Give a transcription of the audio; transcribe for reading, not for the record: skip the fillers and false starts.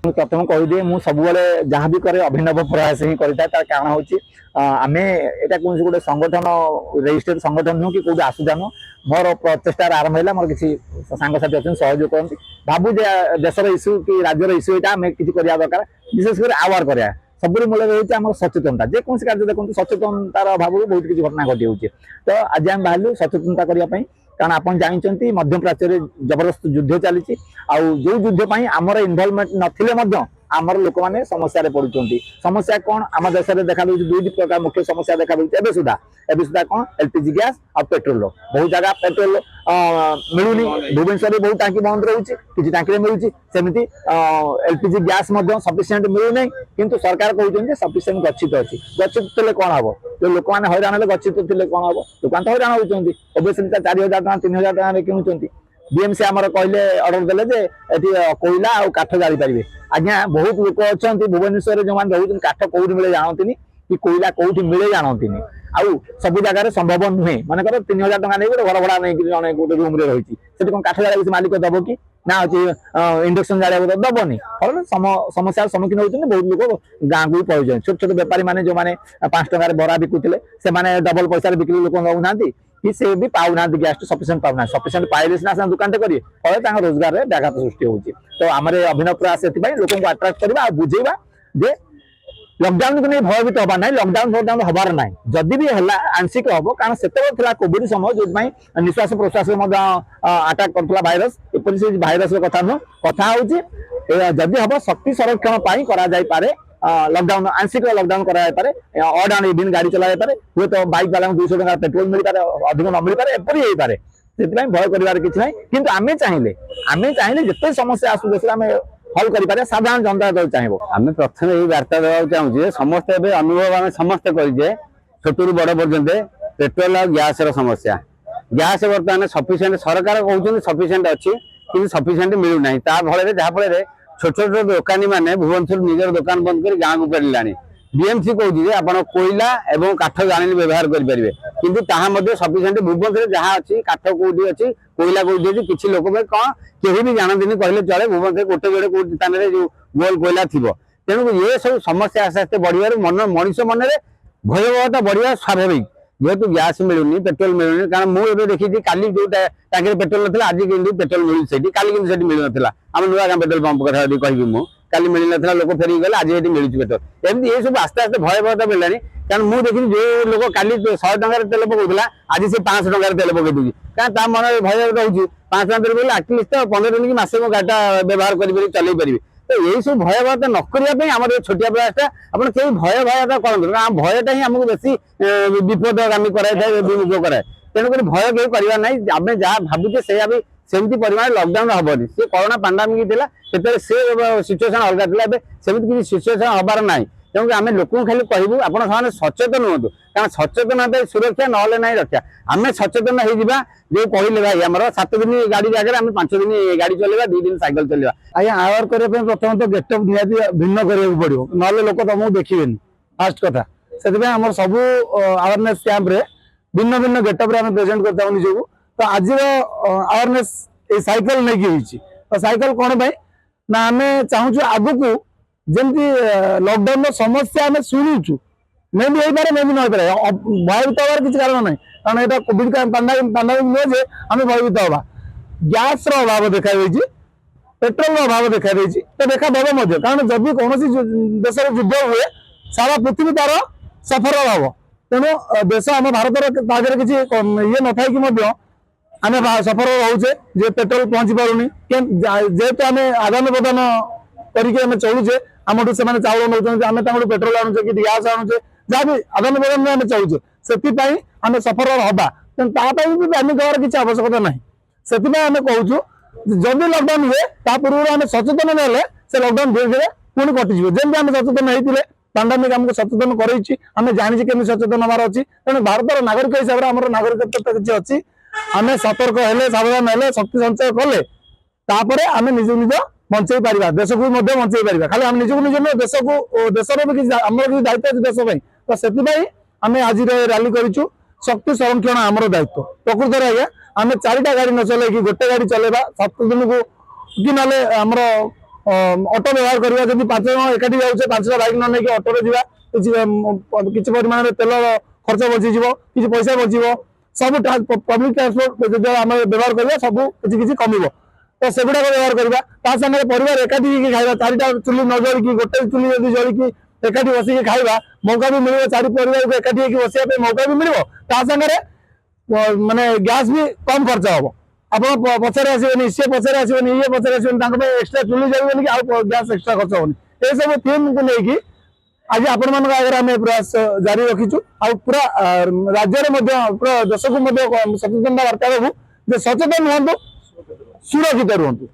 प्रथम कहीदे मुझे सब जहाँ भी करे अभिनव प्रयास ही करता तार कारण हूँ आम यहाँ कौन गोटे संगठन रेजिस्टर्ड संगठन नुह कि कौट आसुचा नुह मोर प्रचेषार आरंभ है मोर किसी सांगसाथी अच्छे सहयोग करती भावु देशर इश्यू कि राज्यर इश्यू यहाँ आम किसी करवा दरकार विशेषकर आवार करा सब मूल रही आम सचेतनता जेको कार्य देखो सचेतनतार अभाव बहुत किसी घटना घटी होती तो आज आम बाहर सचेतनता करने कारण आप जानते मध्य प्राच्य जबरदस्त युद्ध चली जो युद्ध आमर इनवल्वमेंट नथिले आमर लोक मैंने समस्या पड़ुंट समस्या कौन आम देश में देखा दुई प्रकार मुख्य समस्या देखा एवं सुधा कौन एलपीजी गैस और पेट्रोल बहुत जगह पेट्रोल मिलूनी भुवनेश्वर बहुत टांकी बंद रोचे किसी टांकी मिलूँ सेमती एलपीजी गैस सफिसीयंट मिलूना किंतु सरकार कहते सफिसीयंट गच्छित अच्छी गच्छित थे कौन हम जो लोक मैंने हईराण हेल्ले गच्छित थे कौन हम लोक तो हईराण होती ओबियसली 4000 टका 3000 टका किणुंट बीएमसी आमर कहले ऑर्डर देले जे कोयला और काठ जारी पारे आज्ञा बहुत लोक अच्छा भुवनेश्वर जो मैंने रोज काठ कौटी मिले जानती कि कोयला कौटी मिले जानती आउ सब जगह संभव नुहे मन कर 3000 टका नहीं गोटे घर भड़ा नहीं जन गोटे रूम रही कौन काठ जाड़ा मालिक दब कि ना अच्छे इंडक्शन जाड़ा दबनी फल समस्या सम्मुखीन होती बहुत लोग गाँव को भी पहुंचे छोट छोट बेपारी मैंने जो मैंने 5 टकर बरा बिकुले से डबल पैसा बिक्री लोक नौना कि से भी पाऊना गैस सफिसीयंट पाऊना सफिसीयंट पाइले सीना दुकान करेंगे फल रोजगार में व्याघात सृष्टि होती तो आम अभिनव प्रयास से लोक अट्राक्ट करवा बुझेगा जे लॉकडाउन को नहीं भयभीत हबार ना लॉकडाउन फकडाउन हबार ना जदि भी है आंशिक हम कारण से कोविड समय जो निश्वास प्रश्वास आटाक करता भाइरस एपरी से भाइरस कथा नुह कथा हूँ जदि हम शक्ति संरक्षण करा जाई पारे लॉकडाउन आंशिक लॉकडाउन करा पारे ऑड एंड इवन गाड़ी चला पारे हुए तो बाइक वाला 200 टका पेट्रोल मिल पारे अधिक न मिल पारे एपरी हो पारे से भय कर किसी ना कि आम चाहिए जिते समस्या आसू देश में हल कर साधारण जनता चाहिए आम प्रथम यही वार्ता देवा चाहूँ समस्ते अनुभव आम समस्ते करे छोट रू बड़ पर्यंत पेट्रोल और गैस समस्या गैस बर्तमान सफिसीयंट सरकार कहते सफिसीयंट अच्छी कि सफिसीयंट मिलूना फल जहाँफल छोट छोट दोकानी मैंने भुवनेश्वर निजर दुकान बंद कर गाँव को फेरला बीएमसी कहूँ आप कोयला और काठ जानी व्यवहार करेंगे किंतु सफिसीयंट भुवनेश्वर जहाँ अच्छी काठ कौटी अच्छी कोयला कौटी अच्छी किसी लोक कौन केही भी जानते कहले चले भुवनेश्वर गोटे जोड़े कौट स्थान में जो गोल कोयला थी तेणु ये सब समस्या आस्ते आस्ते बढ़िया मन मनीष मन में भयावहता बढ़िया स्वाभाविक जेहेतु गैस मिलूनी पेट्रोल मिलूनी कारण मुझे देखी काली जो टांकी पेट्रोल ना आज पेट्रोल मिलूँ से मिल ना आम नुआ गाँव पेट्रोल पंप कथा कहबी मुझे काली मिल ना लोक फेरिक गले आज ये मिलूँ पेट्रोल एमती ये सब आस्ते आस्ते भयावहता मिललानी कारण मुझे देखी जो लोग काली 100 टकर तेल पकड़ा आज से 500 टकर तेल पकई दूसरी क्या मन भयावहता हो 500 तेल पकड़े आटलिस्ट 15 दिन की मासे मो गाड़ी व्यवहार कर चल पारे तो यही सब भयावहता न करने आम छोटिया प्रयासटा आप भय भयता करूँ भयटा ही आमको बेसी विपदगामी कराए विमुख कराए तेणुक भय कहीं करवा ना आम जहाँ भावुचे से सेमती परिमाण लॉकडाउन हबनी सी कोरोना पांडामिक से सिचुएसन अलग सेमती किसी सिचुएसन हबार ना तेणुक आम लोक खाली कहूँ आप सचेतन हूँ कारण सचेतन सुरक्षा ना ना रक्षा आम सचेतन हो जो कहले भाई आम 7 दिन गाड़ी जगह आम 5 दिन गाड़ी चलवा 2 दिन साइकिल चलवा आज्ञा आवर करने प्रथम तो गेटअप निहाती भिन्न करा पड़ो ना लोक तुमको देखिए फास्ट कथा से आम सब अवेयरनेस कैंप रे भिन्न भिन्न गेटअप आम प्रेजेंट करता निजक तो आज अवेयरनेस साइकिल नहीं होती तो साइकिल कौन ना आम चाहूँ आगू जमी लॉकडाउन समस्या आम शुणुचु मे भी पारे मे भी नहीं पारे भयभीत हमार किसी कारण ना कारण यहाँ कोविड पांडामिक नुहे आम भयभीत हवा गैस अभाव देखा पेट्रोल अभाव देखा तो देखा दब कारण जब कौन देश युद्ध हुए सारा पृथ्वी तार सफर हम तेणु देश आम भारत किसी ये न था आम सफर रोचे जे पेट्रोल पहुंची पारूनी जेहेतु आम आदान प्रदान करके चलुचे आम से चाउल नौ आम पेट्रोल आणुचे कि गैस आणुचे जहाँ भी आदान प्रदान में आम चलुचे से आम सफर हवा तेनाली भी पैनिक हमार किसी आवश्यकता ना से आम कहूँ जब लॉकडाउन हुए पूर्व आम सचेतन ना से लॉकडाउन धीरे धीरे पुणी कटिज जमी आम सचेतन होते पांडामिक आमको सचेतन करई आम जानी केमी सचेतन हमार अच्छी तेणु भारत नागरिक हिसाब से आम नागरिकता किसी अच्छी आम सतर्क हेले सावधान हेले शक्ति संचय कले आम निज निज बंचई पार देश को बंचई पार खाली आम निजक निज देश को देशर भी आमर किसी दायित्व अच्छे देश तो से आम आज रैली करूँ शक्ति संरक्षण आमर दायित्व प्रकृत में आज्ञा आम 4टा गाड़ी न चल गोटे गाड़ी चलेगा 7 दिन को कि ना आमर ଅଟୋ ବ୍ୟବହାର କରିବା। ଯଦି 5 ଜଣ ଏକାଠି ଯାଉଛେ 5ଟା ବାଇକ୍ ନ ନେଇକି ଅଟୋରେ ଯିବା, କିଛି ପରିମାଣରେ ତେଲ ଖର୍ଚ୍ଚ ବଞ୍ଚିଯିବ, କିଛି ପଇସା ବଞ୍ଚିବ। ସବୁ ପବ୍ଲିକ ଟ୍ରାନ୍ସପୋର୍ଟ ଯଦି ଆମେ ବ୍ୟବହାର କରିବା ସବୁ କିଛି କିଛି କମିବ। ତ ସେଗୁଡ଼ାକ ବ୍ୟବହାର କରିବା। ତା ସାଙ୍ଗରେ ପରିବାର ଏକାଠି ହେଇକି ଖାଇବା, 4ଟା ଚୁଲି ନ ଜଳିକି ଗୋଟେ ଚୁଲି ଯଦି ଜଳିକି ଏକାଠି ବସିକି ଖାଇବା ମୌକା ବି ମିଳିବ, 4 ପରିବାରକୁ ଏକାଠି ହେଇକି ବସିବା ପାଇଁ ମୌକା ବି ମିଳିବ। ତା ସାଙ୍ଗରେ ମାନେ ଗ୍ୟାସ୍ ବି କମ୍ ଖର୍ଚ୍ଚ ହବ। ଆପଣ ପଛରେ ଆସିବେନି, ସିଏ ପଛରେ ଆସିବେନି, ଇଏ ପଛରେ ଆସିବେନି, ତାଙ୍କ ପାଇଁ ଏକ୍ସଟ୍ରା ଚୁଲି ଜଳିବନି କି ଆଉ ଗ୍ୟାସ୍ ଏକ୍ସଟ୍ରା ଖର୍ଚ୍ଚ ହବନି। ଏସବୁ ଥିମ୍କୁ ନେଇକି ଆଜି ଆପଣମାନଙ୍କ ଆଗରେ ଆମେ ପ୍ରୟାସ ଜାରି ରଖିଛୁ। ଆଉ ପୁରା ରାଜ୍ୟରେ ମଧ୍ୟ ପୁରା ଦେଶକୁ ମଧ୍ୟ ସଚେତନତା ବାର୍ତ୍ତା ଦେବୁ ଯେ ସଚେତନ ହୁଅନ୍ତୁ, ସୁରକ୍ଷିତ ରୁହନ୍ତୁ।